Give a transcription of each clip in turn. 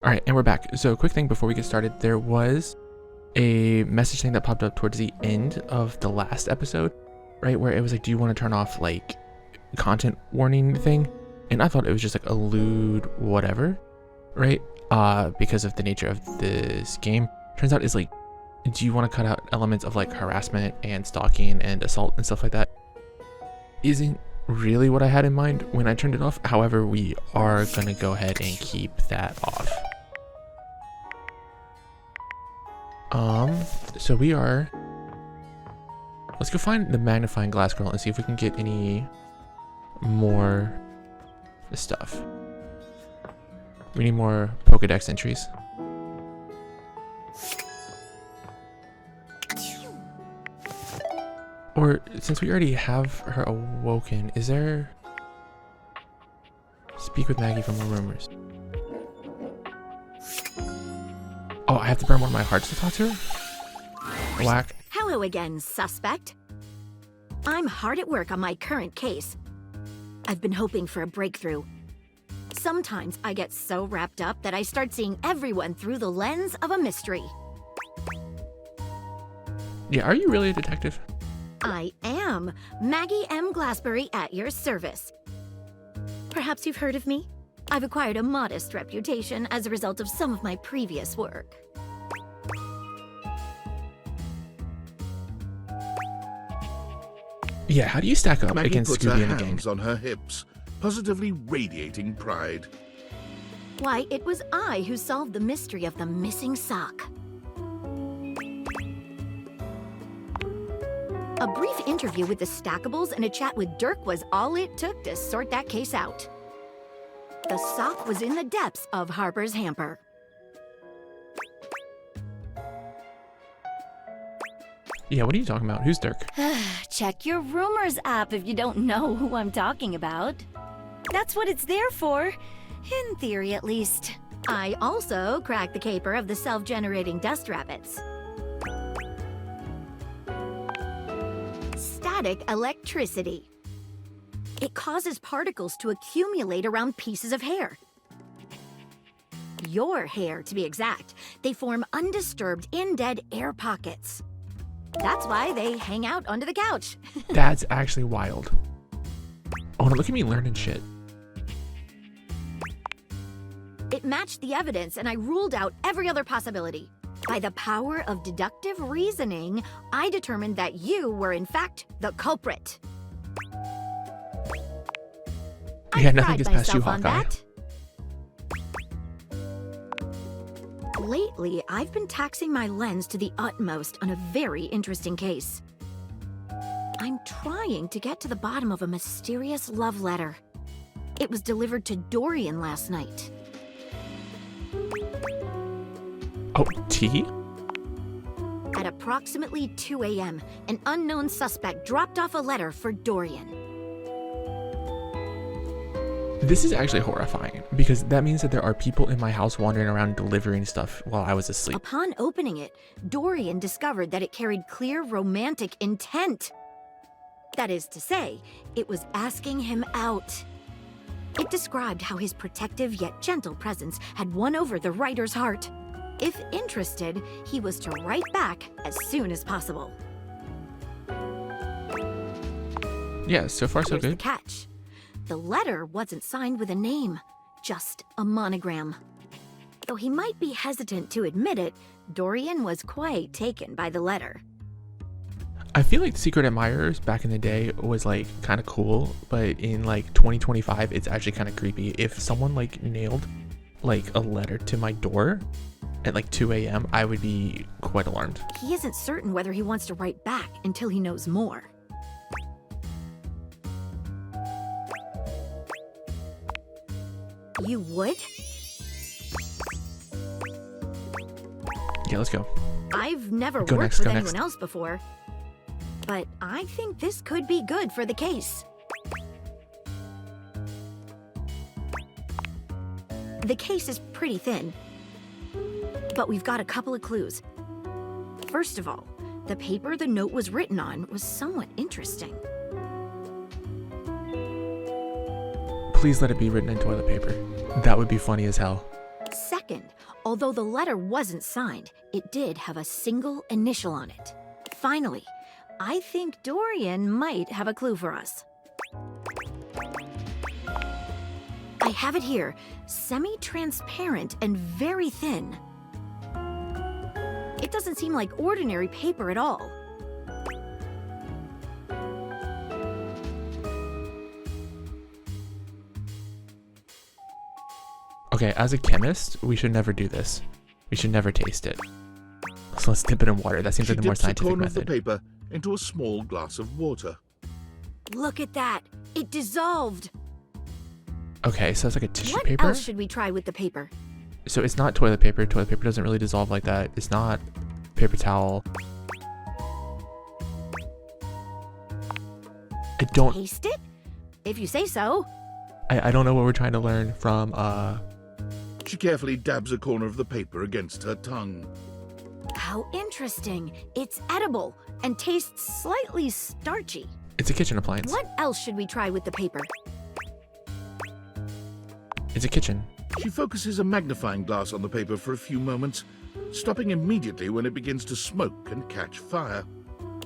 All right, and we're back. So quick thing before we get started, there was a message thing that popped up towards the end of the last episode, right? Where it was like, do you want to turn off like content warning thing? And I thought it was just like a lewd whatever, right? Because of the nature of this game. Turns out it's like, do you want to cut out elements of like harassment and stalking and assault and stuff like that? Isn't really what I had in mind when I turned it off. However, we are gonna go ahead and keep that off. So we are, let's go find the magnifying glass girl and see if we can get any more stuff. We need more Pokedex entries. Or since we already have her awoken, is there, speak with Maggie for more rumors. Oh, I have to burn one of my hearts to talk to her? Whack. Hello again, suspect. I'm hard at work on my current case. I've been hoping for a breakthrough. Sometimes I get so wrapped up that I start seeing everyone through the lens of a mystery. Yeah, are you really a detective? I am Maggie M. Glassbury at your service. Perhaps you've heard of me? I've acquired a modest reputation as a result of some of my previous work. Yeah, how do you stack up Maggie against puts Scooby her and the gang? hands on her hips, positively radiating pride. Why, it was I who solved the mystery of the missing sock. A brief interview with the Stackables and a chat with Dirk was all it took to sort that case out. The sock was in the depths of Harper's hamper. Yeah, what are you talking about? Who's Dirk? Check your rumors app if you don't know who I'm talking about. That's what it's there for, in theory at least. I also cracked the caper of the self-generating dust rabbits. Static electricity. It causes particles to accumulate around pieces of hair. Your hair, to be exact. They form undisturbed, in-dead air pockets. That's why they hang out under the couch. That's actually wild. Oh, no, look at me learning shit. It matched the evidence, and I ruled out every other possibility. By the power of deductive reasoning, I determined that you were, in fact, the culprit. Yeah, I nothing pride gets past you, myself on Hawkeye. that. Lately, I've been taxing my lens to the utmost on a very interesting case. I'm trying to get to the bottom of a mysterious love letter. It was delivered to Dorian last night. Oh, T? At approximately 2 a.m., an unknown suspect dropped off a letter for Dorian. This is actually horrifying because that means that there are people in my house wandering around delivering stuff while I was asleep. Upon opening it, Dorian discovered that it carried clear romantic intent. That is to say, it was asking him out. It described how his protective yet gentle presence had won over the writer's heart. If interested, he was to write back as soon as possible. Yeah, so far so Here's the good. catch. The letter wasn't signed with a name, just a monogram. Though he might be hesitant to admit it, Dorian was quite taken by the letter. I feel like Secret Admirers back in the day was like kind of cool, but in like 2025, it's actually kind of creepy. If someone like nailed like a letter to my door at like 2 a.m., I would be quite alarmed. He isn't certain whether he wants to write back until he knows more. You would? Yeah, let's go. I've never Go worked next, with go anyone next. else before, but I think this could be good for the case. The case is pretty thin, but we've got a couple of clues. First of all, the paper the note was written on was somewhat interesting. Please let it be written in toilet paper. That would be funny as hell. Second, although the letter wasn't signed, it did have a single initial on it. Finally, I think Dorian might have a clue for us. I have it here, semi-transparent and very thin. It doesn't seem like ordinary paper at all. Okay, as a chemist, we should never do this. We should never taste it. So let's dip it in water. That seems She like the more dips a scientific corner of the method. paper into a small glass of water. Look at that! It dissolved! Okay, so it's like a tissue What paper. else should we try with the paper? So it's not toilet paper. Toilet paper doesn't really dissolve like that. It's not paper towel. I don't Taste it? If you say so. I don't know what we're trying to learn from She carefully dabs a corner of the paper against her tongue. How interesting. It's edible and tastes slightly starchy. it's a kitchen appliance. What else should we try with the paper? It's a kitchen. She focuses a magnifying glass on the paper for a few moments, stopping immediately when it begins to smoke and catch fire.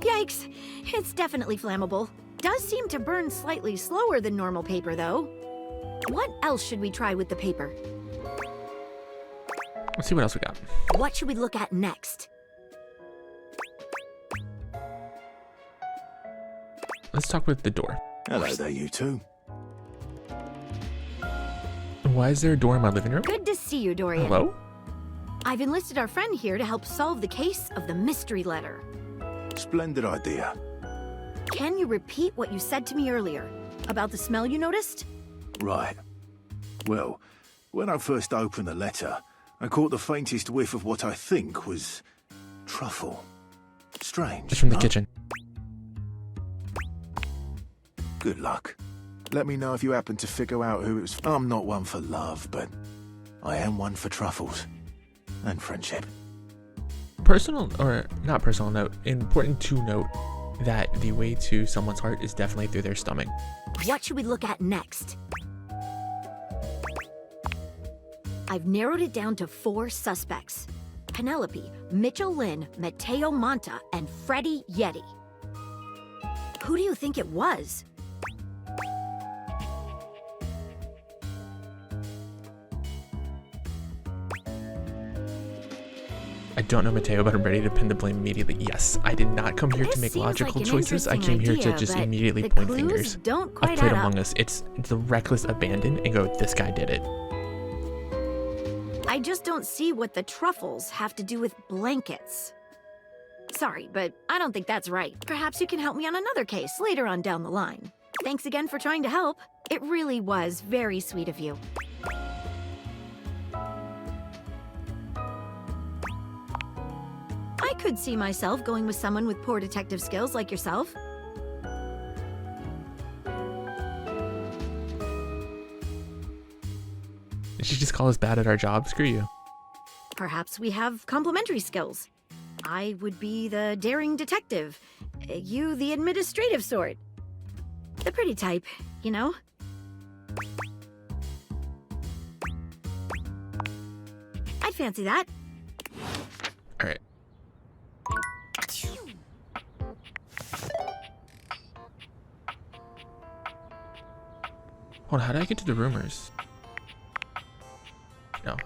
Yikes, it's definitely flammable. Does seem to burn slightly slower than normal paper, though. What else should we try with the paper? Let's see what else we got. What should we look at next? Let's talk with the door. Hello there, you two. Why is there a door in my living room? Good to see you, Dorian. Hello? I've enlisted our friend here to help solve the case of the mystery letter. Splendid idea. Can you repeat what you said to me earlier about the smell you noticed? Right. Well, when I first opened the letter, I caught the faintest whiff of what I think was truffle. Strange. It's from the huh? kitchen. Good luck. Let me know if you happen to figure out who it was. I'm not one for love, but I am one for truffles and friendship. Personal, or not personal note, important to note that the way to someone's heart is definitely through their stomach. What should we look at next? I've narrowed it down to 4 suspects. Penelope, Mitchell Lynn, Mateo Monta, and Freddie Yeti. Who do you think it was? I don't know Mateo, but I'm ready to pin the blame immediately. Yes, I did not come here to This make seems logical like an choices. I came interesting here to idea, just but immediately the point clues fingers. don't I've quite played add Among up. Us. It's the reckless abandon and go, this guy did it. I just don't see what the truffles have to do with blankets. Sorry, but I don't think that's right. Perhaps you can help me on another case later on down the line. Thanks again for trying to help. It really was very sweet of you. I could see myself going with someone with poor detective skills like yourself. Did she just call us bad at our job? Screw you. Perhaps we have complementary skills. I would be the daring detective, you the administrative sort. The pretty type, you know? I'd fancy that. All right. Hold on, how did I get to the rumors? No.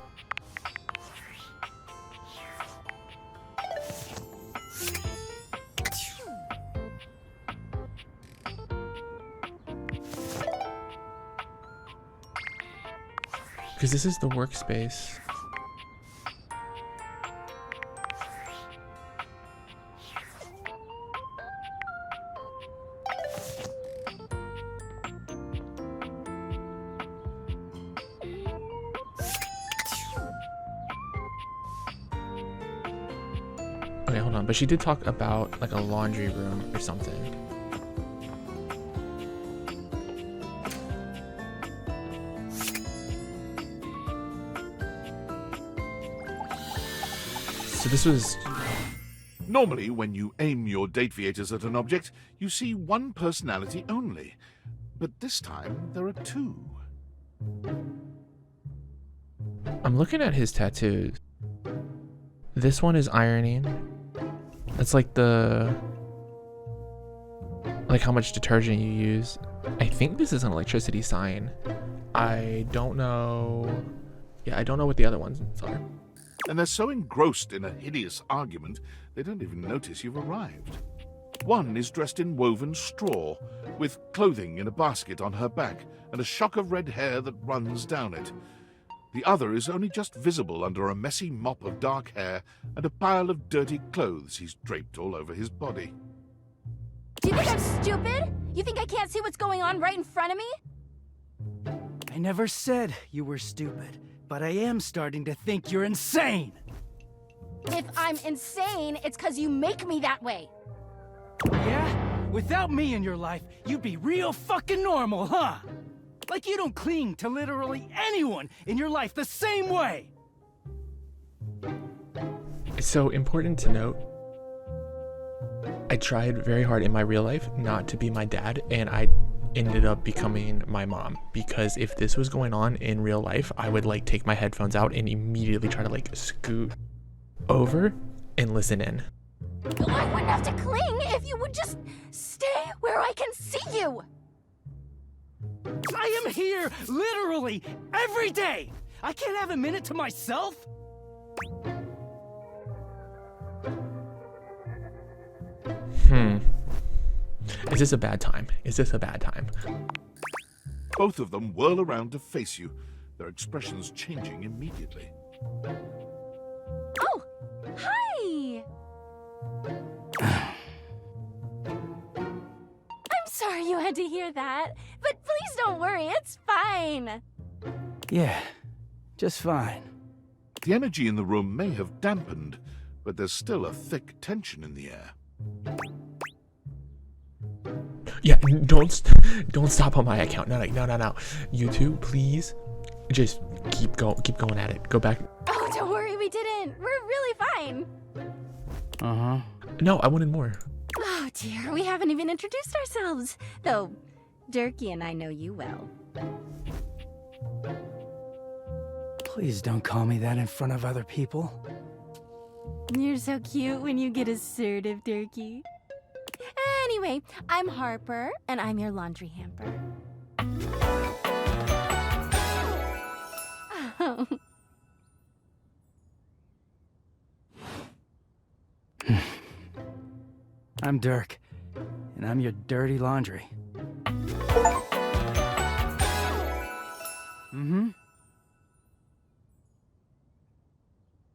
Because this is the workspace. Okay, hold on. But she did talk about like a laundry room or something. So this was... Normally, when you aim your date viators at an object, you see one personality only. But this time, there are 2. I'm looking at his tattoos. This one is ironing. It's like how much detergent you use. I think this is an electricity sign. I don't know. Yeah, I don't know what the other ones are. And they're so engrossed in a hideous argument, they don't even notice you've arrived. One is dressed in woven straw, with clothing in a basket on her back, and a shock of red hair that runs down it. The other is only just visible under a messy mop of dark hair and a pile of dirty clothes he's draped all over his body. Do you think I'm stupid? You think I can't see what's going on right in front of me? I never said you were stupid, but I am starting to think you're insane. If I'm insane, it's because you make me that way. Yeah? Without me in your life, you'd be real fucking normal, huh? Like you don't cling to literally anyone in your life the same way. So important to note, I tried very hard in my real life not to be my dad, and I ended up becoming my mom, because if this was going on in real life, I would like take my headphones out and immediately try to like scoot over and listen in. I wouldn't have to cling if you would just stay where I can see you. I am here literally every day. I can't have a minute to myself. Is this a bad time? Is this a bad time? Both of them whirl around to face you, their expressions changing immediately. Oh, hi! I'm sorry you had to hear that, but please don't worry, it's fine. Yeah, just fine. The energy in the room may have dampened, but there's still a thick tension in the air. Yeah, don't stop on my account. No. You two, please, just keep going at it. Go back. Oh, don't worry, we didn't. We're really fine. Uh-huh. No, I wanted more. Oh dear, we haven't even introduced ourselves. Though, Durkee and I know you well. Please don't call me that in front of other people. You're so cute when you get assertive, Durkee. Anyway, I'm Harper, and I'm your laundry hamper. I'm Dirk, and I'm your dirty laundry. Mm-hmm.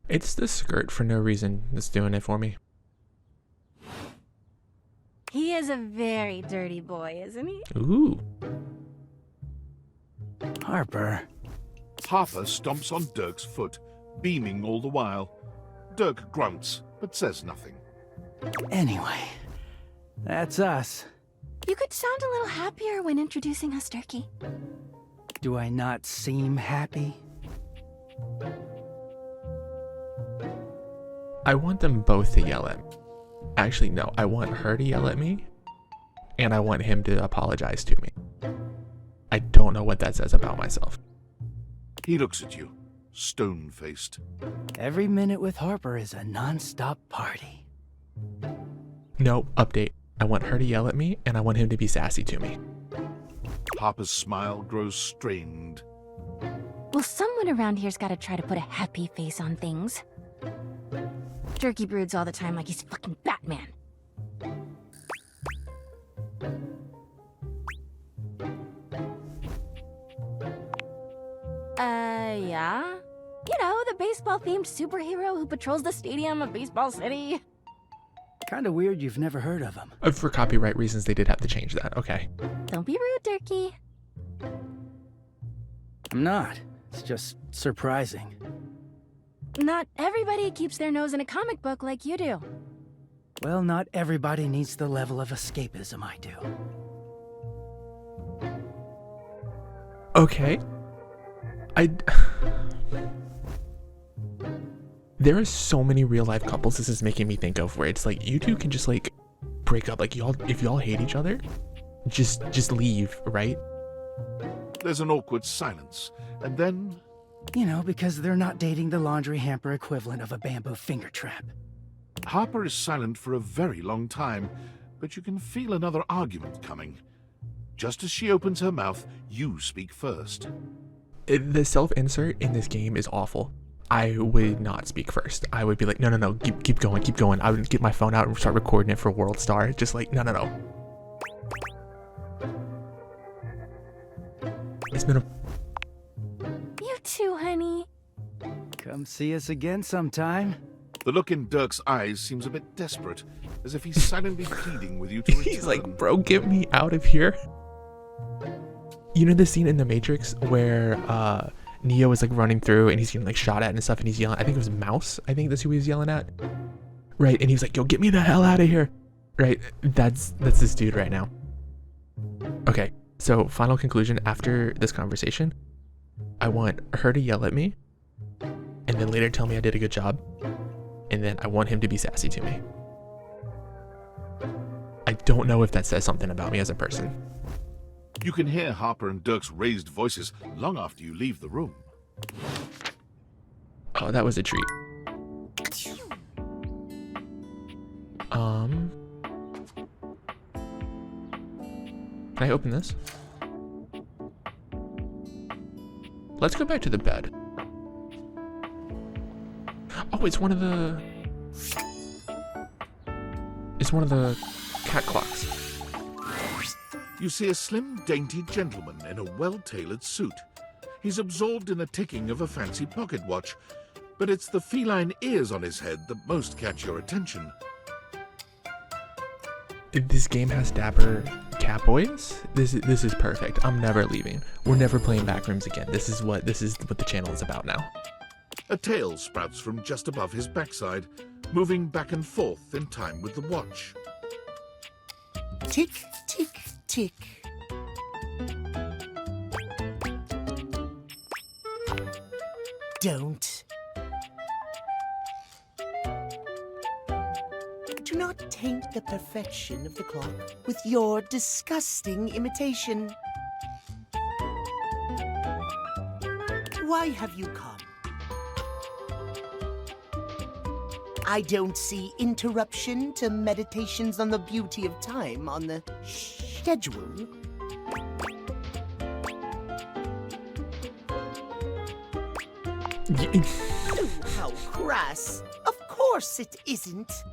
It's the skirt for no reason that's doing it for me. He is a very dirty boy, isn't he? Ooh. Harper. Harper stomps on Dirk's foot, beaming all the while. Dirk grunts, but says nothing. Anyway, that's us. You could sound a little happier when introducing us, Durkee. Do I not seem happy? I want them both to yell at me. Actually, no. I want her to yell at me, and I want him to apologize to me. I don't know what that says about myself. He looks at you, stone-faced. Every minute with Harper is a non-stop party. No, update. I want her to yell at me, and I want him to be sassy to me. Harper's smile grows strained. Well, someone around here's got to try to put a happy face on things. Durkee broods all the time like he's fucking Batman. Yeah? You know, the baseball-themed superhero who patrols the stadium of Baseball City. Kinda weird you've never heard of him. For copyright reasons, they did have to change that. Okay. Don't be rude, Durkee. I'm not. It's just surprising. Not everybody keeps their nose in a comic book like you do. Well, not everybody needs the level of escapism I do. Okay. There are so many real life couples this is making me think of where it's like you two can just like break up, like if y'all hate each other, just leave, right? There's an awkward silence, and then You know, because they're not dating the laundry hamper equivalent of a bamboo finger trap. Harper is silent for a very long time, but you can feel another argument coming. Just as she opens her mouth, you speak first. The self-insert in this game is awful. I would not speak first. I would be like, no, keep going. I would get my phone out and start recording it for World Star. Just like, no. It's been a... You too, honey. Come see us again sometime. The look in Dirk's eyes seems a bit desperate, as if he's silently pleading with you to return. He's like, bro, get me out of here. You know the scene in The Matrix where Neo is like running through and he's getting like shot at and stuff, and he's yelling, I think it was Mouse, I think that's who he was yelling at, right? And he's like, yo, get me the hell out of here, right? That's this dude right now. Okay, so final conclusion after this conversation, I want her to yell at me and then later tell me I did a good job, and then I want him to be sassy to me. I don't know if that says something about me as a person. You can hear Harper and Dirk's raised voices long after you leave the room. Oh, that was a treat. Can I open this? Let's go back to the bed. Oh, it's one of the cat clocks. You see a slim, dainty gentleman in a well-tailored suit. He's absorbed in the ticking of a fancy pocket watch, but it's the feline ears on his head that most catch your attention. This game has dapper cat boys. This is perfect. I'm never leaving. We're never playing Backrooms again. This is what the channel is about now. A tail sprouts from just above his backside, moving back and forth in time with the watch. Tick, tick, tick. Don't. Do not taint the perfection of the clock with your disgusting imitation. Why have you come? I don't see interruption to meditations on the beauty of time on the schedule. Oh, how crass. Of course it isn't.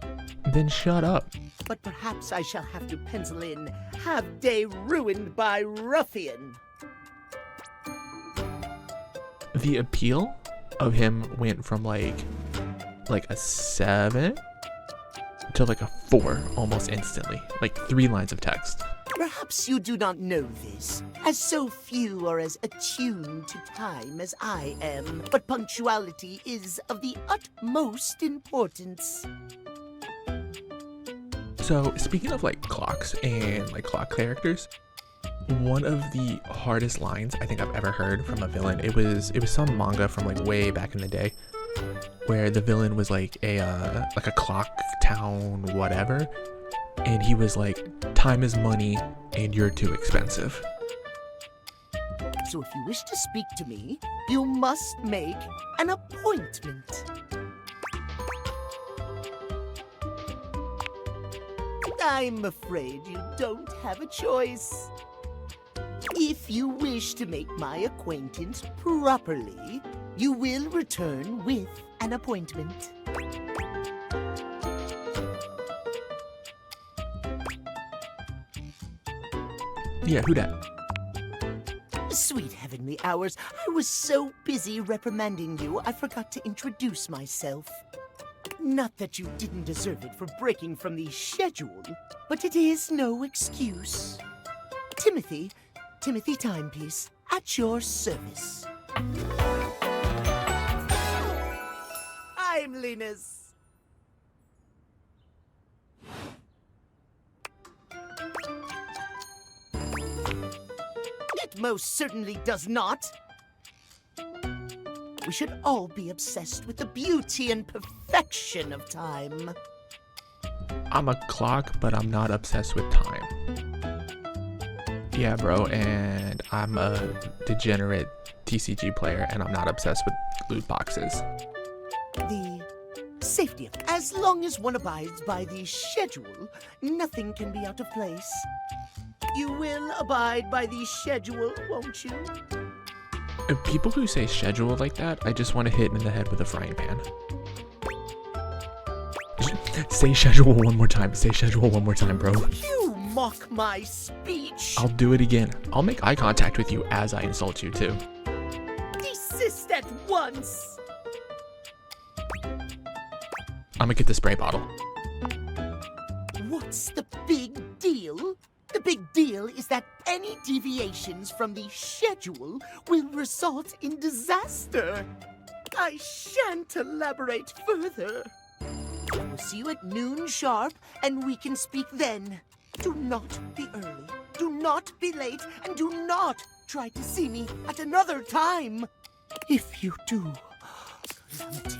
Then shut up. But perhaps I shall have to pencil in "Have Day Ruined by Ruffian." The appeal of him went from like a 7 to like a 4 almost instantly. Like 3 lines of text. Perhaps you do not know this, as so few are as attuned to time as I am, but punctuality is of the utmost importance. So speaking of like clocks and like clock characters, one of the hardest lines I think I've ever heard from a villain, it was some manga from like way back in the day, where the villain was like a clock town whatever, and he was like, time is money and you're too expensive. So if you wish to speak to me, you must make an appointment. I'm afraid you don't have a choice. If you wish to make my acquaintance properly, you will return with an appointment. Yeah, who dat? Sweet heavenly hours, I was so busy reprimanding you, I forgot to introduce myself. Not that you didn't deserve it for breaking from the schedule, but it is no excuse. Timothy Timepiece, at your service. Timeliness. It most certainly does not. We should all be obsessed with the beauty and perfection of time. I'm a clock, but I'm not obsessed with time. Yeah, bro, and I'm a degenerate TCG player, and I'm not obsessed with loot boxes. The safety of as long as one abides by the schedule, nothing can be out of place. You will abide by the schedule, won't you? People who say schedule like that, I just want to hit in the head with a frying pan. Say schedule one more time. Say schedule one more time, bro. You mock my speech. I'll do it again. I'll make eye contact with you as I insult you, too. Desist at once. I'm gonna get the spray bottle. What's the big deal? The big deal is that any deviations from the schedule will result in disaster. I shan't elaborate further. I will see you at noon sharp, and we can speak then. Do not be early, do not be late, and do not try to see me at another time. If you do, calamity,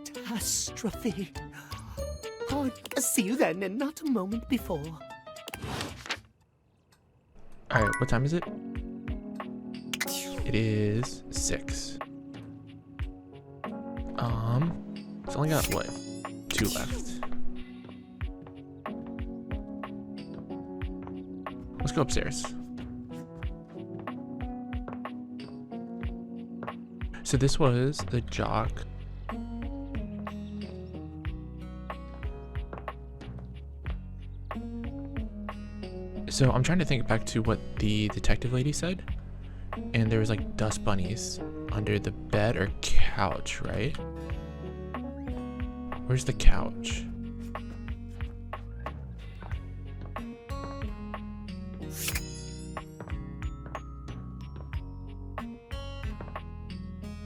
catastrophe. I'll see you then, and not a moment before. Alright, what time is it? It is 6. It's only got, what, 2 left. Let's go upstairs. So this was the jock. So I'm trying to think back to what the detective lady said. And there was like dust bunnies under the bed or couch, right? Where's the couch?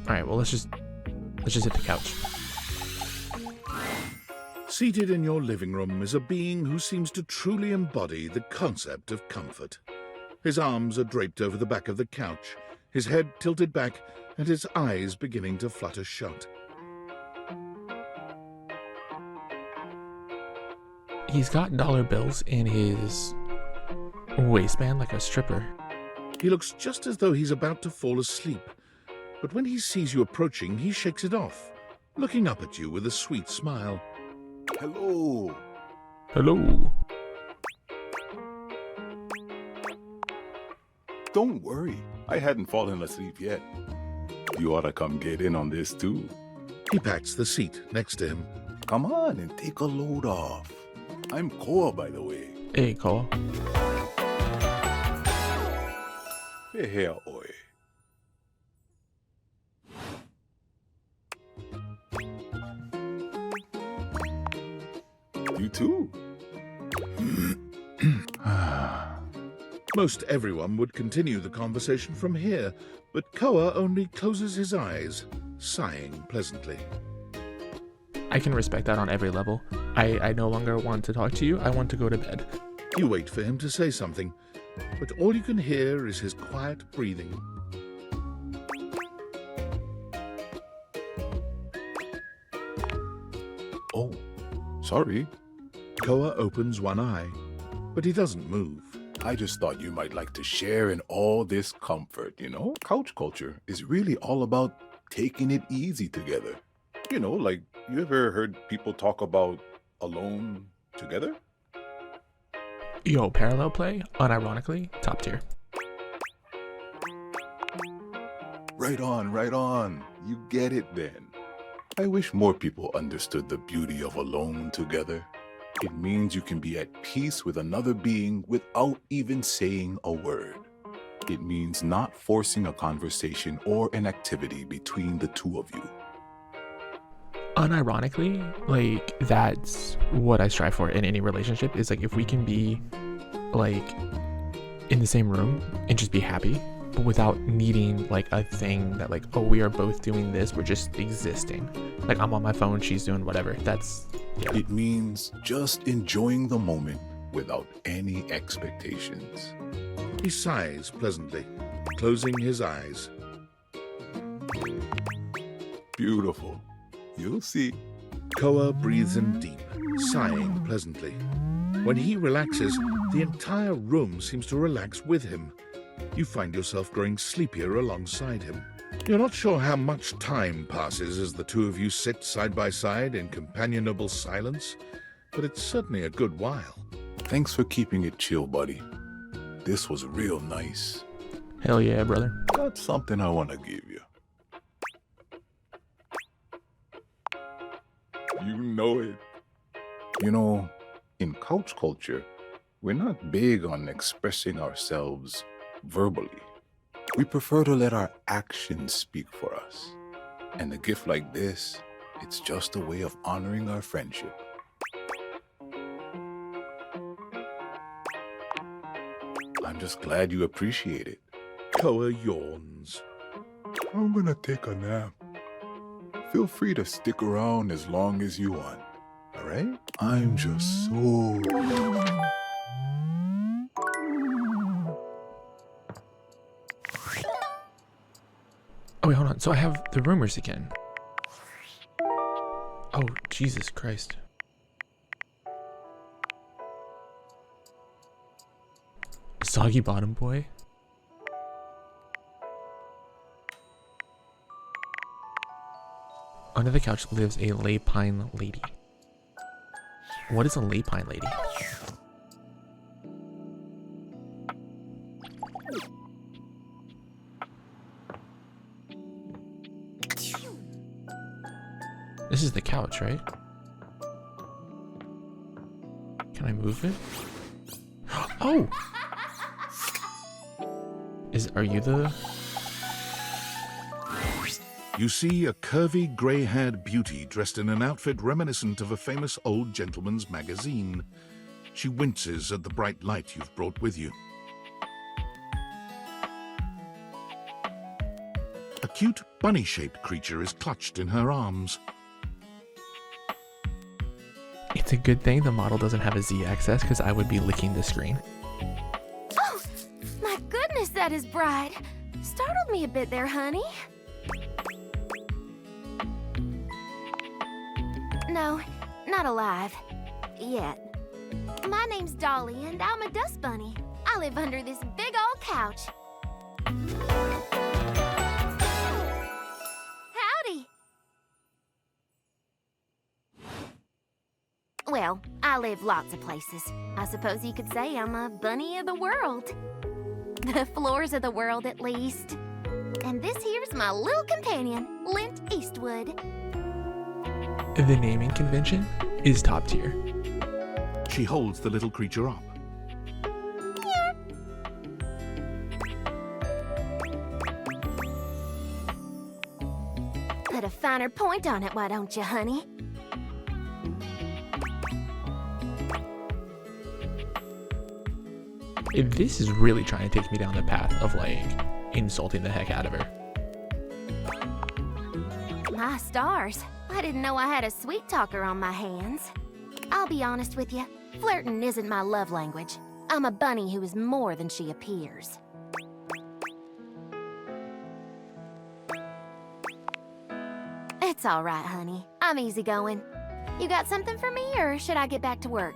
Alright, well let's just hit the couch. Seated in your living room is a being who seems to truly embody the concept of comfort. His arms are draped over the back of the couch, his head tilted back, and his eyes beginning to flutter shut. He's got dollar bills in his waistband like a stripper. He looks just as though he's about to fall asleep, but when he sees you approaching, he shakes it off, looking up at you with a sweet smile. Hello. Hello. Don't worry, I hadn't fallen asleep yet. You ought to come get in on this too. He pats the seat next to him. Come on and take a load off. I'm Koa, by the way. Hey, Cole. Hey, oi. You too. Most everyone would continue the conversation from here, but Koa only closes his eyes, sighing pleasantly. I can respect that on every level. I no longer want to talk to you. I want to go to bed. You wait for him to say something, but all you can hear is his quiet breathing. Oh, sorry. Koa opens one eye, but he doesn't move. I just thought you might like to share in all this comfort, you know? Couch culture is really all about taking it easy together. You know, like, you ever heard people talk about alone together? Yo, parallel play, unironically, top tier. Right on, right on. You get it then. I wish more people understood the beauty of alone together. It means you can be at peace with another being without even saying a word. It means not forcing a conversation or an activity between the two of you. Unironically, like, that's what I strive for in any relationship, is like if we can be like in the same room and just be happy, but without needing like a thing that like, oh, we are both doing this, we're just existing. Like, I'm on my phone, she's doing whatever. That's, yeah. It means just enjoying the moment without any expectations. He sighs pleasantly, closing his eyes. Beautiful. You'll see. Koa breathes in deep, sighing pleasantly. When he relaxes, the entire room seems to relax with him. You find yourself growing sleepier alongside him. You're not sure how much time passes as the two of you sit side by side in companionable silence, but it's certainly a good while. Thanks for keeping it chill, buddy. This was real nice. Hell yeah, brother. Got something I want to give you. You know it. You know, in couch culture, we're not big on expressing ourselves verbally. We prefer to let our actions speak for us. And a gift like this, it's just a way of honoring our friendship. I'm just glad you appreciate it. Koa yawns. I'm gonna take a nap. Feel free to stick around as long as you want, alright? I'm just so... Oh wait, hold on. So I have the rumors again. Oh, Jesus Christ. Soggy Bottom Boy? Under the couch lives a lapine lady. What is a lapine lady? This is the couch, right? Can I move it? Oh! Are you the... You see a curvy, grey-haired beauty dressed in an outfit reminiscent of a famous old gentleman's magazine. She winces at the bright light you've brought with you. A cute, bunny-shaped creature is clutched in her arms. It's a good thing the model doesn't have a Z-axis because I would be licking the screen. Oh, my goodness, that is bright. Startled me a bit there, honey. No, not alive. Yet. My name's Dolly, and I'm a dust bunny. I live under this big old couch. Howdy. Well, I live lots of places. I suppose you could say I'm a bunny of the world. The floors of the world, at least. And this here's my little companion, Lint Eastwood. The naming convention is top tier. She holds the little creature up. Put a finer point on it, why don't you, honey? This is really trying to take me down the path of, like, insulting the heck out of her. My stars. I didn't know I had a sweet talker on my hands. I'll be honest with you, flirting isn't my love language. I'm a bunny who is more than she appears. It's all right, honey. I'm easygoing. You got something for me, or should I get back to work?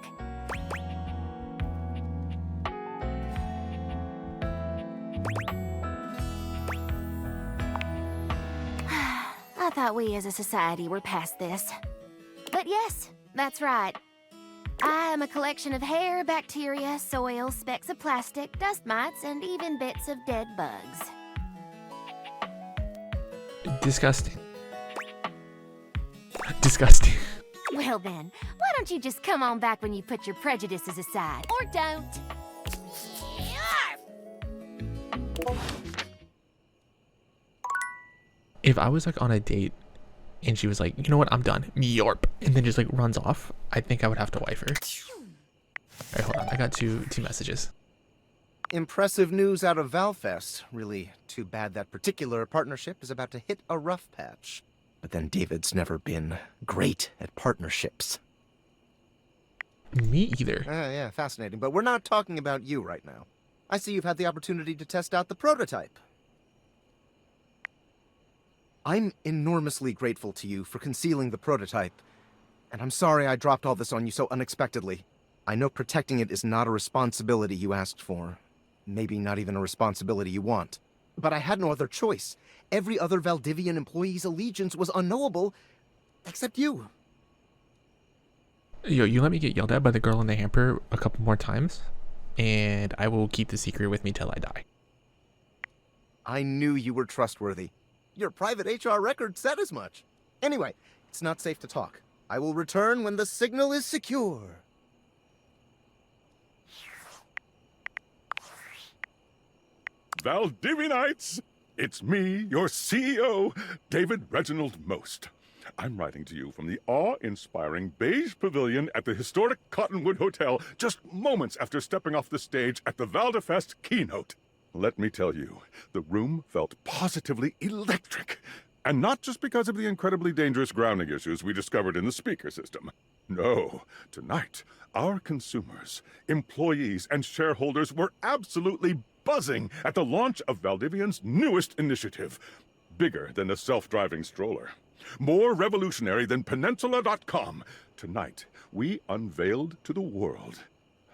I thought we as a society were past this. But yes, that's right. I am a collection of hair, bacteria, soil, specks of plastic, dust mites, and even bits of dead bugs. Disgusting. Disgusting. Well then, why don't you just come on back when you put your prejudices aside? Or don't. If I was like on a date and she was like, you know what, I'm done, Yorp, and then just like runs off, I think I would have to wife her. Alright, hold on, I got two messages. Impressive news out of Valfest. Really too bad that particular partnership is about to hit a rough patch. But then David's never been great at partnerships. Me either. Yeah, fascinating. But we're not talking about you right now. I see you've had the opportunity to test out the prototype. I'm enormously grateful to you for concealing the prototype. And I'm sorry I dropped all this on you so unexpectedly. I know protecting it is not a responsibility you asked for. maybe not even a responsibility you want. But I had no other choice. Every other Valdivian employee's allegiance was unknowable, except you. Yo, you let me get yelled at by the girl in the hamper a couple more times, and I will keep the secret with me till I die. I knew you were trustworthy. Your private HR record said as much. Anyway, it's not safe to talk. I will return when the signal is secure. Valdivianites! It's me, your CEO, David Reginald Most. I'm writing to you from the awe-inspiring beige pavilion at the historic Cottonwood Hotel just moments after stepping off the stage at the Valdefest keynote. Let me tell you, the room felt positively electric. And not just because of the incredibly dangerous grounding issues we discovered in the speaker system. No, tonight, our consumers, employees, and shareholders were absolutely buzzing at the launch of Valdivian's newest initiative. Bigger than a self-driving stroller. More revolutionary than Peninsula.com. Tonight, we unveiled to the world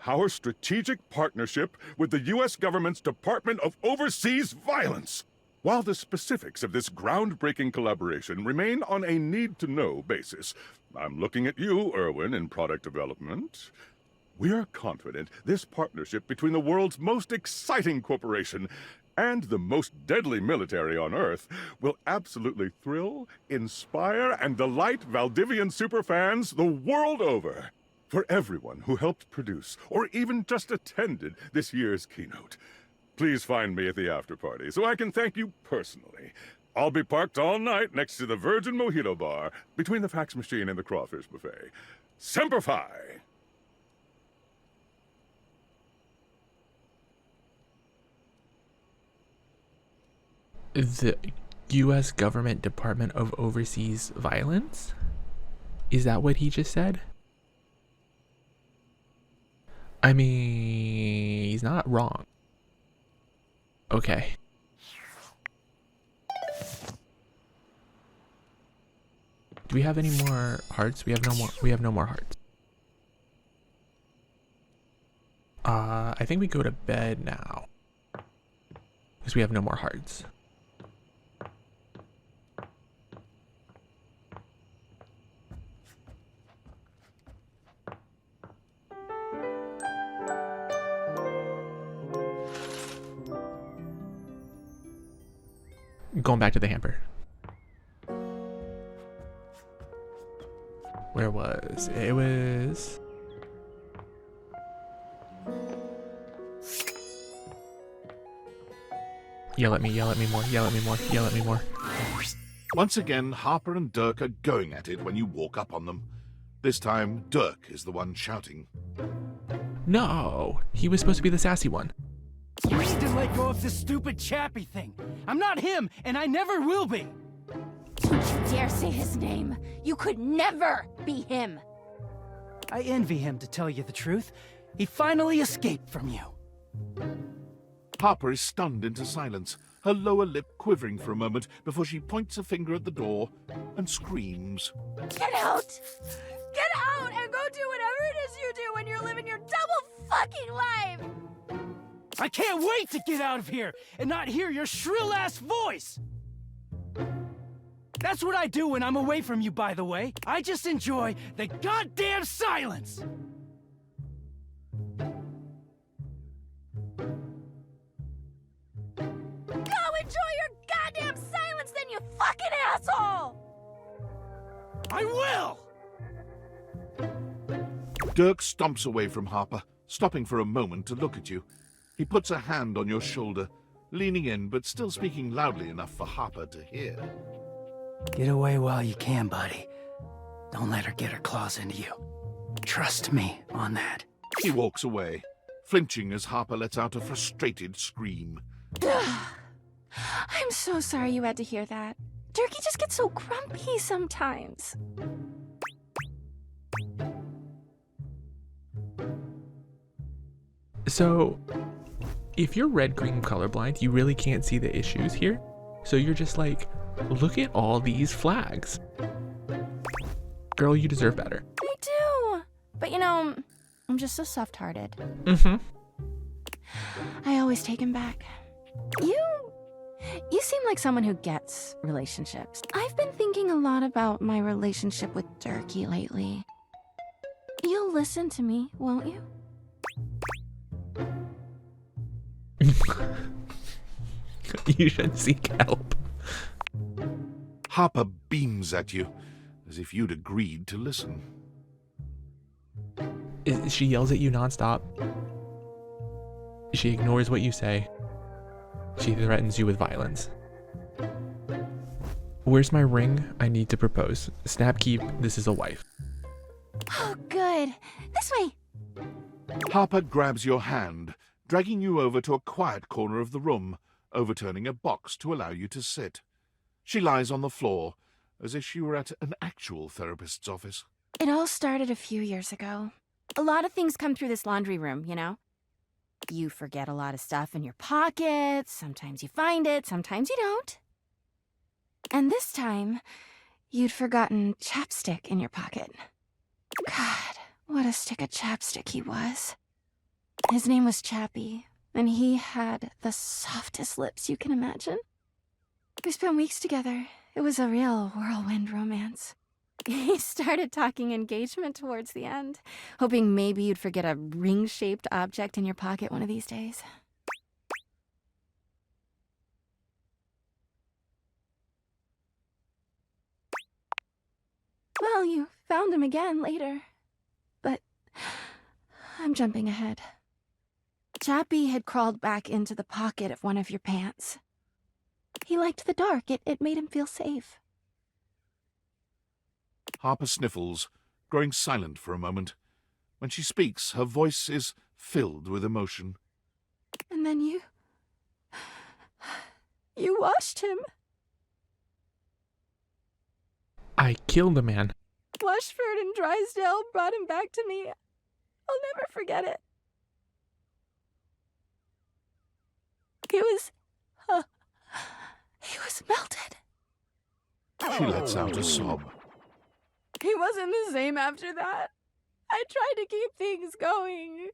our strategic partnership with the U.S. government's Department of Overseas Violence. While the specifics of this groundbreaking collaboration remain on a need-to-know basis, I'm looking at you, Erwin, in product development. We're confident this partnership between the world's most exciting corporation and the most deadly military on Earth will absolutely thrill, inspire, and delight Valdivian superfans the world over. For everyone who helped produce, or even just attended this year's keynote, please find me at the after-party so I can thank you personally. I'll be parked all night next to the Virgin Mojito Bar, between the fax machine and the crawfish buffet. Semper Fi! The U.S. Government Department of Overseas Violence? Is that what he just said? I mean, he's not wrong. Okay. Do we have any more hearts? We have no more. We have no more hearts. I think we go to bed now because we have no more hearts. Going back to the hamper. Where was it? It was... Yell at me more, yell at me more, yell at me more. Once again, Harper and Dirk are going at it when you walk up on them. This time, Dirk is the one shouting. No, he was supposed to be the sassy one. You need to let go of this stupid Chappie thing. I'm not him, and I never will be. Don't you dare say his name. You could never be him. I envy him, to tell you the truth. He finally escaped from you. Harper is stunned into silence, her lower lip quivering for a moment before she points a finger at the door and screams. Get out! Get out and go do whatever it is you do when you're living your double fucking life! I can't wait to get out of here and not hear your shrill-ass voice! That's what I do when I'm away from you, by the way. I just enjoy the goddamn silence! Go enjoy your goddamn silence then, you fucking asshole! I will! Dirk stomps away from Harper, stopping for a moment to look at you. He puts a hand on your shoulder, leaning in but still speaking loudly enough for Harper to hear. Get away while you can, buddy. Don't let her get her claws into you. Trust me on that. He walks away, flinching as Harper lets out a frustrated scream. I'm so sorry you had to hear that. Durkee just gets so grumpy sometimes. So, if you're red-green colorblind, you really can't see the issues here. So you're just like, look at all these flags. Girl, you deserve better. I do. But you know, I'm just so soft-hearted. Mm-hmm. I always take him back. You seem like someone who gets relationships. I've been thinking a lot about my relationship with Durkee lately. You'll listen to me, won't you? You should seek help. Harper beams at you, as if you'd agreed to listen. She yells at you nonstop. She ignores what you say. She threatens you with violence. Where's my ring? I need to propose. Snap keep, this is a wife. Oh, good. This way. Harper grabs your hand, dragging you over to a quiet corner of the room, overturning a box to allow you to sit. She lies on the floor, as if she were at an actual therapist's office. It all started a few years ago. A lot of things come through this laundry room, you know? You forget a lot of stuff in your pockets. Sometimes you find it, sometimes you don't. And this time, you'd forgotten chapstick in your pocket. God, what a stick of chapstick he was. His name was Chappie, and he had the softest lips you can imagine. We spent weeks together. It was a real whirlwind romance. He started talking engagement towards the end, hoping maybe you'd forget a ring-shaped object in your pocket one of these days. Well, you found him again later, but I'm jumping ahead. Chappie had crawled back into the pocket of one of your pants. He liked the dark. It made him feel safe. Harper sniffles, growing silent for a moment. When she speaks, her voice is filled with emotion. And then you washed him. I killed a man. Washford and Drysdale brought him back to me. I'll never forget it. He was melted. She lets out a sob. He wasn't the same after that. I tried to keep things going.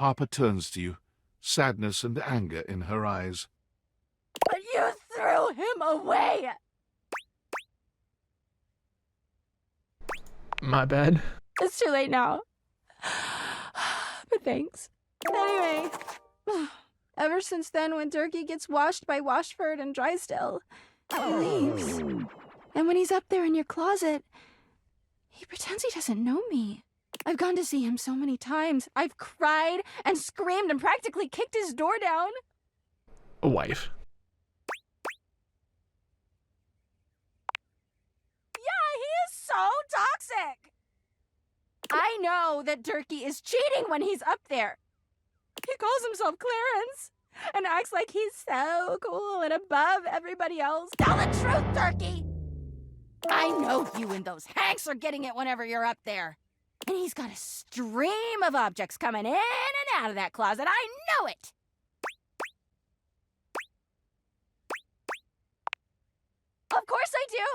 Harper turns to you, sadness and anger in her eyes. But you threw him away! My bad. It's too late now. But thanks. Anyway, ever since then, when Durkee gets washed by Washford and Drysdale, he leaves. And when he's up there in your closet, he pretends he doesn't know me. I've gone to see him so many times. I've cried and screamed and practically kicked his door down. A wife. Yeah, he is so toxic. I know that Durkee is cheating when he's up there. He calls himself Clarence and acts like he's so cool and above everybody else. Tell the truth, Durkee! I know you and those Hanks are getting it whenever you're up there. And he's got a stream of objects coming in and out of that closet. I know it! Of course I do!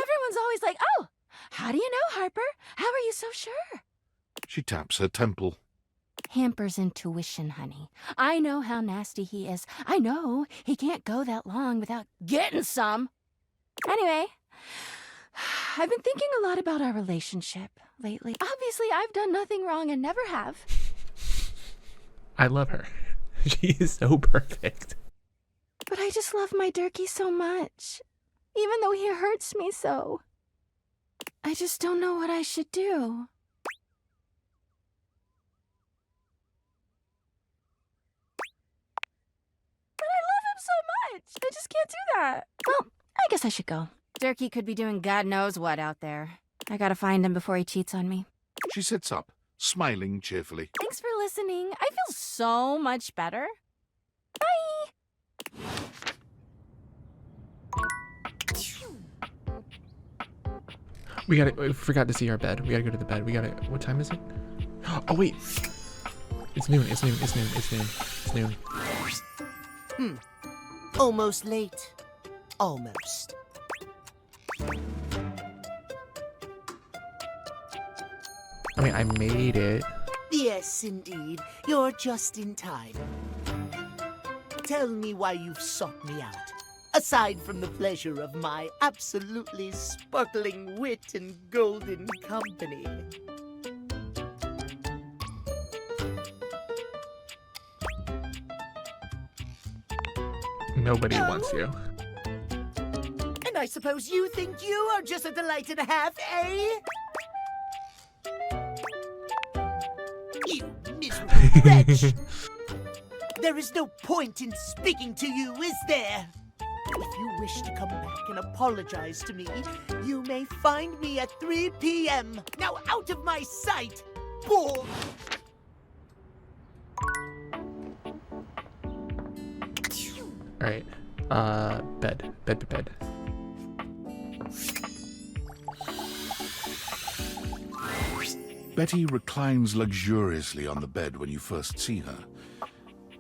Everyone's always like, oh, how do you know, Harper? How are you so sure? She taps her temple. Hamper's intuition, honey. I know how nasty he is. I know he can't go that long without getting some. Anyway, I've been thinking a lot about our relationship lately. Obviously, I've done nothing wrong and never have. I love her. She is so perfect. But I just love my Durkee so much, even though he hurts me so. I just don't know what I should do. But I love him so much. I just can't do that. Well, I guess I should go. Durkee could be doing God knows what out there. I gotta find him before he cheats on me. She sits up, smiling cheerfully. Thanks for listening. I feel so much better. Bye! We forgot to see our bed. We gotta go to the bed. What time is it? Oh, wait. It's noon. Almost late. Almost. I mean, I made it. The Yes, indeed. You're just in time. Tell me why you've sought me out. Aside from the pleasure of my absolutely sparkling wit and golden company. Nobody wants you. And I suppose you think you are just a delight and a half, eh? You miserable wretch! There is no point in speaking to you, is there? If you wish to come back and apologize to me, you may find me at 3 p.m. Now out of my sight! Bull! Alright. Bed. Betty reclines luxuriously on the bed when you first see her.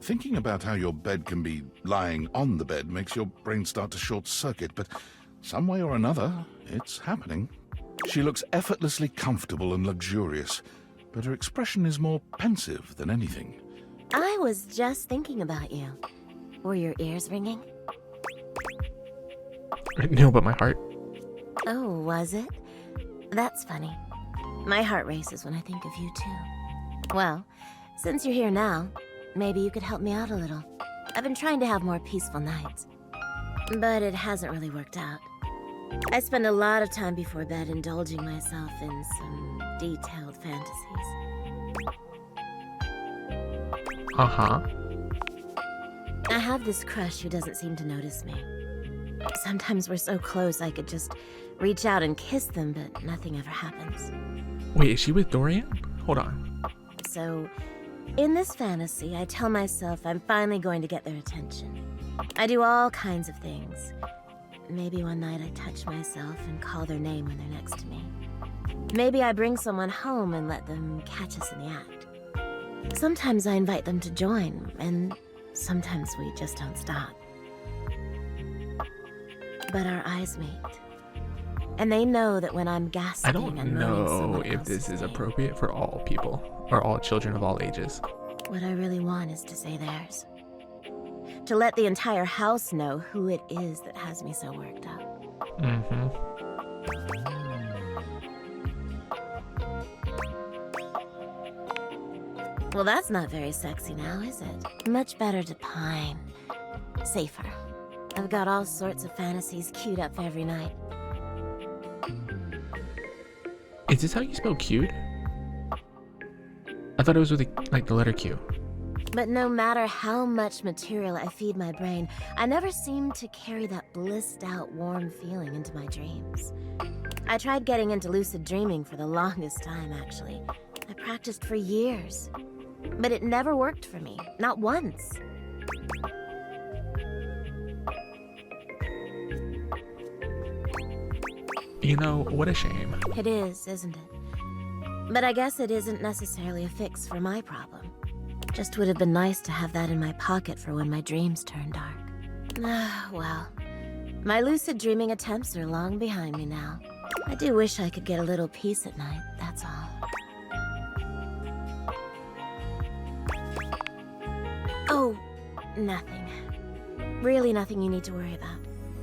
Thinking about how your bed can be lying on the bed makes your brain start to short-circuit, but some way or another, it's happening. She looks effortlessly comfortable and luxurious, but her expression is more pensive than anything. I was just thinking about you. Were your ears ringing? No, but my heart. Oh, was it? That's funny. My heart races when I think of you, too. Well, since you're here now, maybe you could help me out a little. I've been trying to have more peaceful nights, but it hasn't really worked out. I spend a lot of time before bed indulging myself in some detailed fantasies. Uh-huh. I have this crush who doesn't seem to notice me. Sometimes we're so close I could just reach out and kiss them, but nothing ever happens. Wait, is she with Dorian? Hold on. So, in this fantasy, I tell myself I'm finally going to get their attention. I do all kinds of things. Maybe one night I touch myself and call their name when they're next to me. Maybe I bring someone home and let them catch us in the act. Sometimes I invite them to join, and sometimes we just don't stop. But our eyes meet. And they know that when I'm gasping I don't and moaning know someone if this else's is name, appropriate for all people, or all children of all ages. what I really want is to say theirs. To let the entire house know who it is that has me so worked up. Mm-hmm. Well, that's not very sexy now, is it? Much better to pine. Safer. I've got all sorts of fantasies queued up for every night. Is this how you spell cute? I thought it was with the letter Q. But no matter how much material I feed my brain, I never seem to carry that blissed out, warm feeling into my dreams. I tried getting into lucid dreaming for the longest time, actually. I practiced for years. But it never worked for me. Not once. You know, what a shame. It is, isn't it? But I guess it isn't necessarily a fix for my problem. Just would have been nice to have that in my pocket for when my dreams turn dark. Ah, well. My lucid dreaming attempts are long behind me now. I do wish I could get a little peace at night, that's all. Oh, nothing. Really nothing you need to worry about.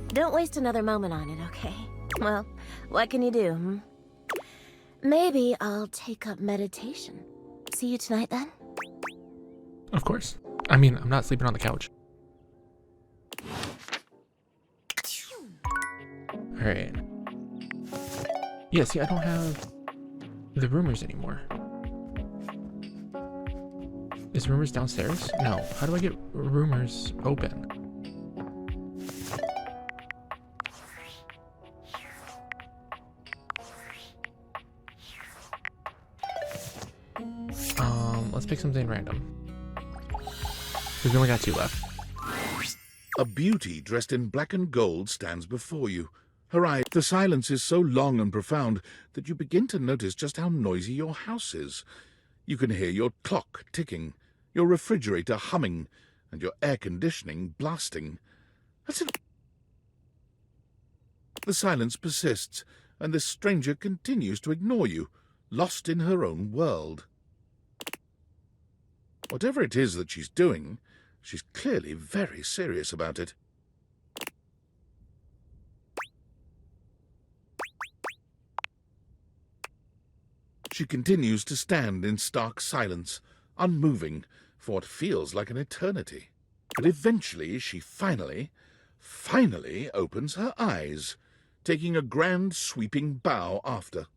Don't waste another moment on it, okay? Well, what can you do, hmm? Maybe I'll take up meditation. See you tonight, then? Of course. I mean, I'm not sleeping on the couch. Alright. Yeah, see, I don't have the rumors anymore. Is rumors downstairs? No. How do I get rumors open? Let's pick something random. We've only got 2 left. A beauty dressed in black and gold stands before you. Her eye, the silence is so long and profound that you begin to notice just how noisy your house is. You can hear your clock ticking, your refrigerator humming, and your air conditioning blasting. That's it. The silence persists, and this stranger continues to ignore you, lost in her own world. Whatever it is that she's doing, she's clearly very serious about it. She continues to stand in stark silence, unmoving, for what feels like an eternity. But eventually she finally opens her eyes, taking a grand sweeping bow after.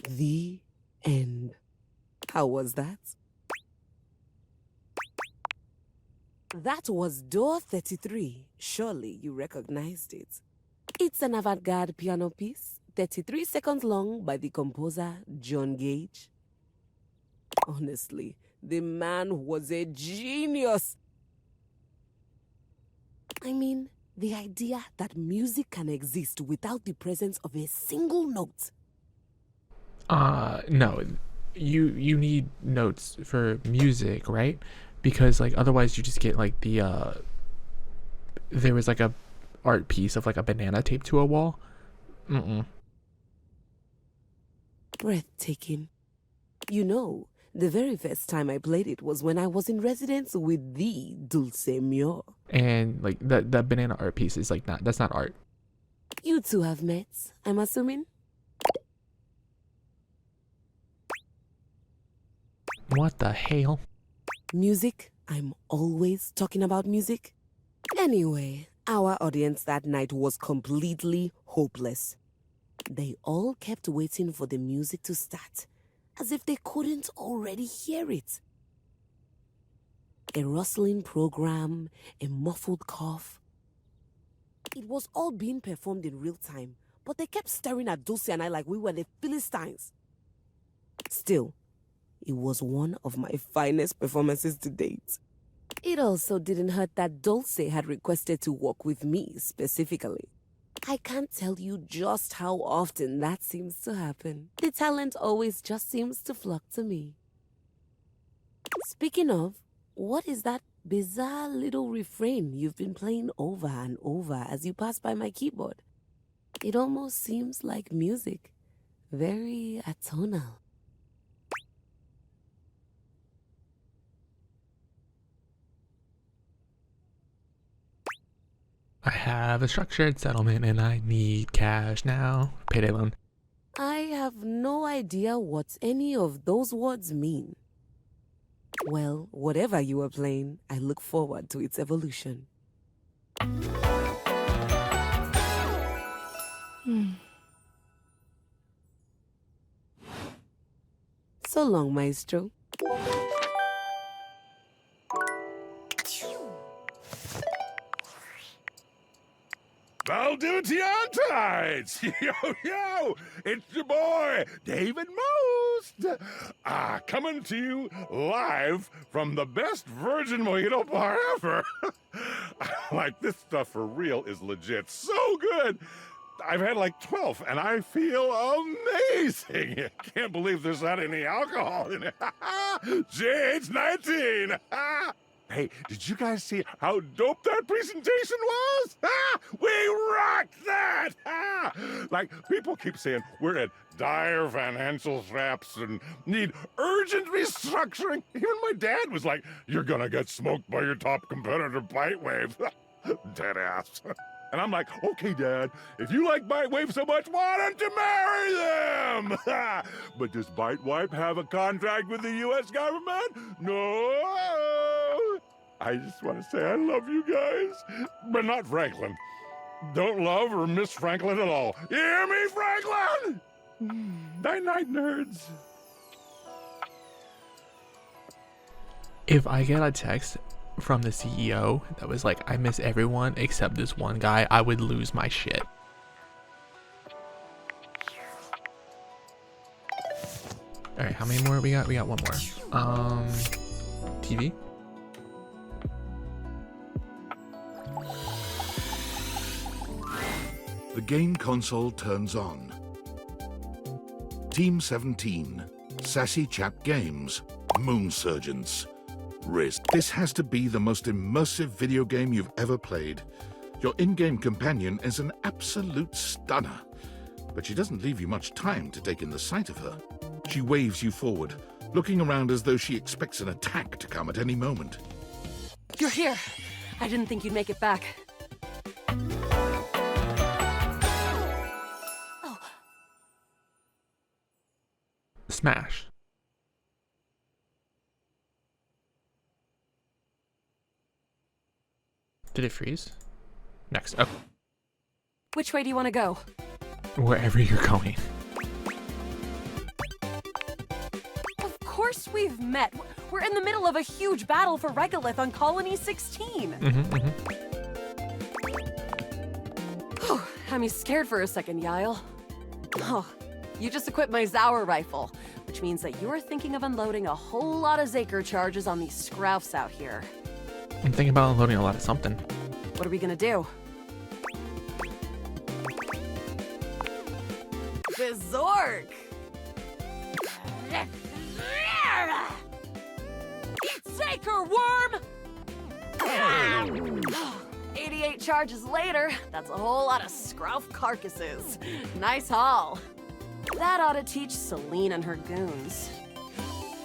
The end. How was that? That was Door 33. Surely you recognized it. It's an avant-garde piano piece, 33 seconds long, by the composer John Gage. Honestly, the man was a genius. I mean, the idea that music can exist without the presence of a single note. No. You need notes for music, right? Because like otherwise you just get like the there was like a art piece of like a banana taped to a wall. Breathtaking. You know, the very first time I played it was when I was in residence with the Dulce Mio. And like that banana art piece is like that's not art. You two have met, I'm assuming? What the hell? Music? I'm always talking about music. Anyway, our audience that night was completely hopeless. They all kept waiting for the music to start, as if they couldn't already hear it. A rustling program, a muffled cough. It was all being performed in real time, but they kept staring at Dulce and I like we were the Philistines. Still, it was one of my finest performances to date. It also didn't hurt that Dulce had requested to work with me specifically. I can't tell you just how often that seems to happen. The talent always just seems to flock to me. Speaking of, what is that bizarre little refrain you've been playing over and over as you pass by my keyboard? It almost seems like music. Very atonal. I have a structured settlement and I need cash now. Payday loan. I have no idea what any of those words mean. Well, whatever you are playing, I look forward to its evolution. So long, Maestro. Valdutiantides! Yo! It's your boy, David Most! Coming to you live from the best virgin mojito bar ever. Like, this stuff for real is legit so good. I've had like 12, and I feel amazing. I can't believe there's not any alcohol in it. JH19! Hey, did you guys see how dope that presentation was? We rocked that! Like, people keep saying we're at dire financial straps and need urgent restructuring. Even my dad was like, you're gonna get smoked by your top competitor, Bitewave. Dead ass. And I'm like, okay, Dad, if you like Bitewave so much, why don't you marry them? But does Bitewave have a contract with the U.S. government? No. I just want to say I love you guys, but not Franklin. Don't love or miss Franklin at all. You hear me, Franklin? Night-night, nerds. If I get a text from the CEO that was like, I miss everyone except this one guy, I would lose my shit. Alright, how many more we got? We got one more. TV? The game console turns on. Team 17, Sassy Chap Games, Moon Surgeons, Risk. This has to be the most immersive video game you've ever played. Your in-game companion is an absolute stunner, but she doesn't leave you much time to take in the sight of her. She waves you forward, looking around as though she expects an attack to come at any moment. You're here. I didn't think you'd make it back. Oh. Smash. Did it freeze? Next. Oh. Which way do you want to go? Wherever you're going. Of course we've met. We're in the middle of a huge battle for Regolith on Colony 16. Oh, had me scared for a second, Yael. Oh, you just equipped my Zaur rifle, which means that you're thinking of unloading a whole lot of Zaker charges on these Scroufs out here. I'm thinking about unloading a lot of something. What are we gonna do? Bizork! Eat Zaker, worm! 88 charges later, that's a whole lot of Scrouf carcasses. Nice haul. That ought to teach Celine and her goons.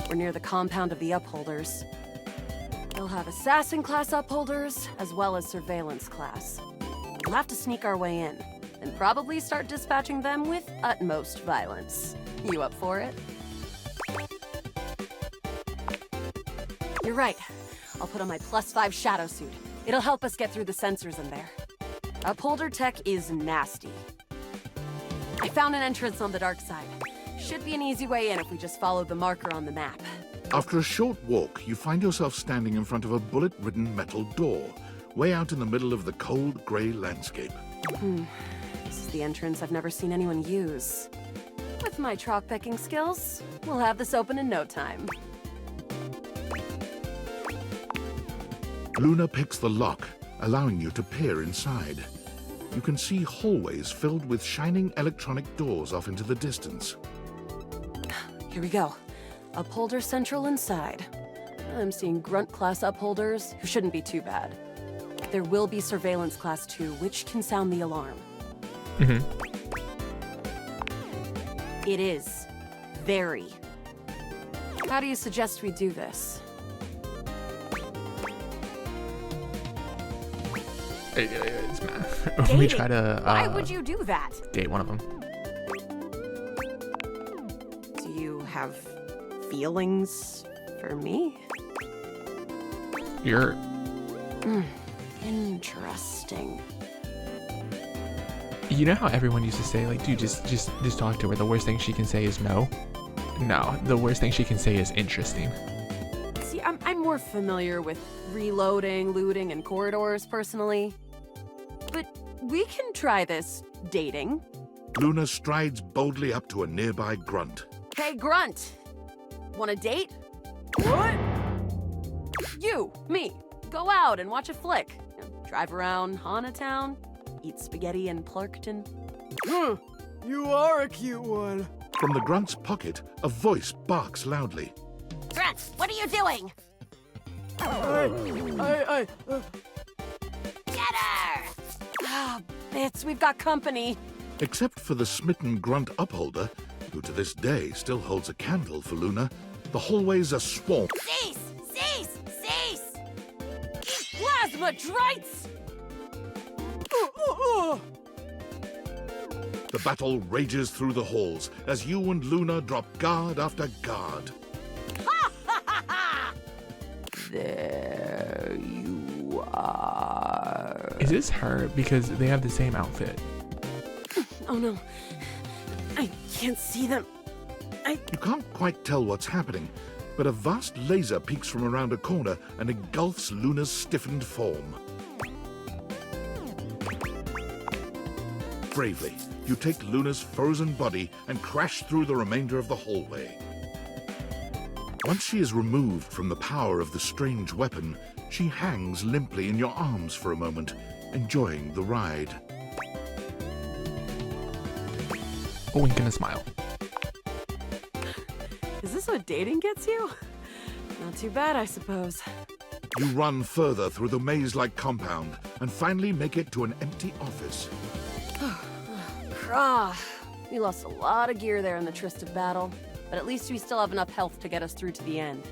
We're near the compound of the Upholders. They'll have assassin class upholders, as well as surveillance class. We'll have to sneak our way in, and probably start dispatching them with utmost violence. You up for it? You're right. I'll put on my +5 shadow suit. It'll help us get through the sensors in there. Upholder tech is nasty. I found an entrance on the dark side. Should be an easy way in if we just follow the marker on the map. After a short walk, you find yourself standing in front of a bullet-ridden metal door, way out in the middle of the cold, grey landscape. This is the entrance I've never seen anyone use. With my troc picking skills, we'll have this open in no time. Luna picks the lock, allowing you to peer inside. You can see hallways filled with shining electronic doors off into the distance. Here we go. Upholder Central inside. I'm seeing Grunt class upholders, who shouldn't be too bad. There will be Surveillance class 2, which can sound the alarm. It is. Very. How do you suggest we do this? We try to Why would you do that? date one of them. Do you have feelings for me? You're Interesting. You know how everyone used to say, like, dude, just talk to her. The worst thing she can say is no. No, the worst thing she can say is interesting. See, I'm more familiar with reloading, looting, and corridors, personally. But we can try this dating. Luna strides boldly up to a nearby grunt. Hey, Grunt! Want a date? What? You, me, go out and watch a flick. Drive around Hana Town, eat spaghetti in Plurkton. You are a cute one. From the grunt's pocket, a voice barks loudly. Grunt, what are you doing? Get her! Ah, bits, we've got company. Except for the smitten grunt upholder, who to this day still holds a candle for Luna, the hallways are swarmed. Cease! Cease! Cease! Plasma Drites! The battle rages through the halls as you and Luna drop guard after guard. There you are. Is this her? Because they have the same outfit. Oh no. I can't see them. You can't quite tell what's happening, but a vast laser peeks from around a corner and engulfs Luna's stiffened form. Bravely, you take Luna's frozen body and crash through the remainder of the hallway. Once she is removed from the power of the strange weapon, she hangs limply in your arms for a moment, enjoying the ride. A wink and a smile. Is this what dating gets you? Not too bad, I suppose. You run further through the maze-like compound and finally make it to an empty office. Krah. We lost a lot of gear there in the Tryst of battle. but at least we still have enough health to get us through to the end.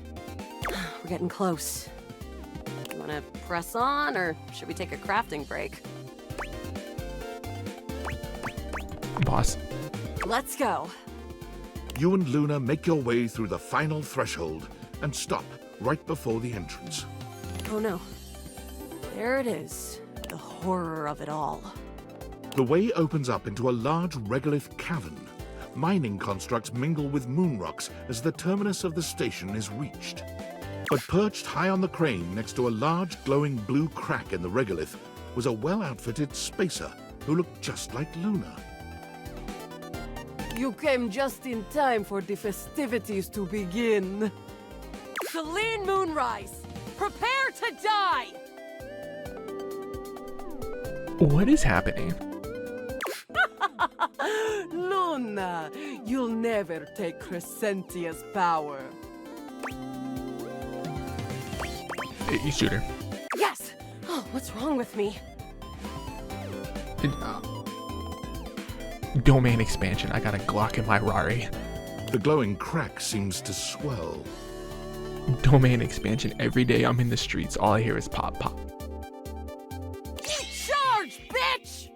We're getting close. You wanna press on, or should we take a crafting break? Boss. Let's go. You and Luna make your way through the final threshold and stop right before the entrance. Oh no. There it is. The horror of it all. The way opens up into a large regolith cavern. Mining constructs mingle with moon rocks as the terminus of the station is reached. But perched high on the crane next to a large glowing blue crack in the regolith was a well-outfitted spacer who looked just like Luna. You came just in time for the festivities to begin. Celine Moonrise, prepare to die! What is happening? Luna, you'll never take Crescentia's power. You shoot her. Yes! Oh, what's wrong with me? Domain expansion. I got a Glock in my Rari. The glowing crack seems to swell. Domain expansion. Every day I'm in the streets, all I hear is pop, pop. Charge, bitch!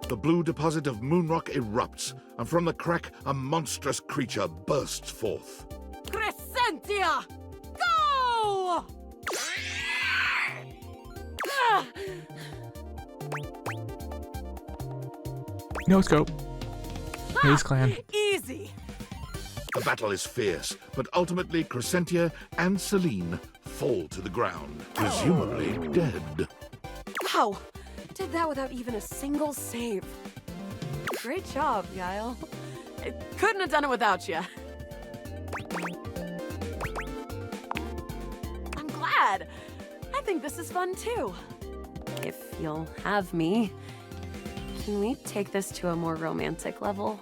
The blue deposit of moonrock erupts, and from the crack, a monstrous creature bursts forth. Crescentia! Go! No scope. Maze Clan. Easy. The battle is fierce, but ultimately Crescentia and Celine fall to the ground, presumably dead. Wow! Did that without even a single save. Great job, Yael. I couldn't have done it without you. I'm glad. I think this is fun too. If you'll have me, can we take this to a more romantic level?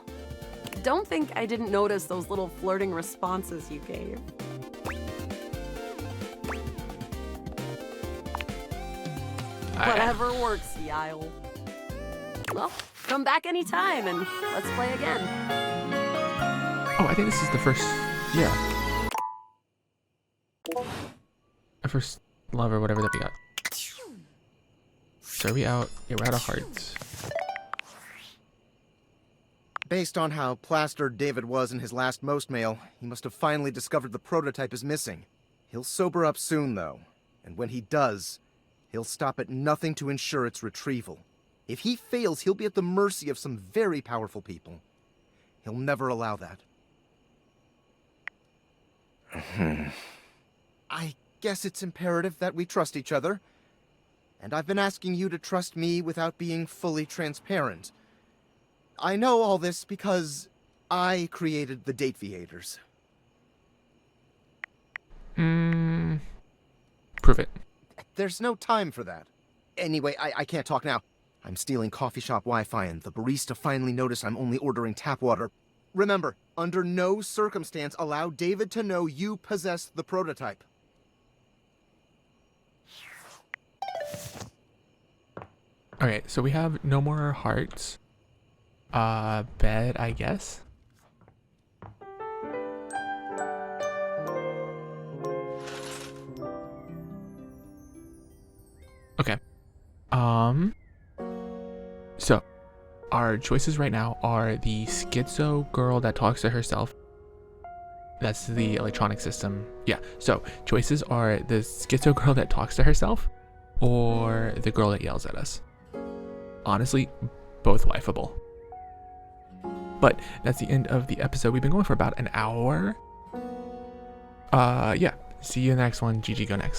Don't think I didn't notice those little flirting responses you gave. Whatever works, Yael. Well, come back anytime and let's play again. Oh, I think this is the first. Yeah. The first love or whatever that we got. So are we out? Yeah, we're out of hearts. Based on how plastered David was in his last most mail, he must have finally discovered the prototype is missing. He'll sober up soon, though. And when he does, he'll stop at nothing to ensure its retrieval. If he fails, he'll be at the mercy of some very powerful people. He'll never allow that. I guess it's imperative that we trust each other. And I've been asking you to trust me without being fully transparent. I know all this because I created the Dateviators. Prove it. There's no time for that. Anyway, I can't talk now. I'm stealing coffee shop Wi-Fi and the barista finally noticed I'm only ordering tap water. Remember, under no circumstance allow David to know you possess the prototype. Okay, so we have no more hearts. Bed, I guess. Okay. So our choices right now are the schizo girl that talks to herself. That's the electronic system. Yeah. So choices are the schizo girl that talks to herself or the girl that yells at us. Honestly, both lifeable. But that's the end of the episode. We've been going for about an hour. Yeah. See you in the next one. GG, go next.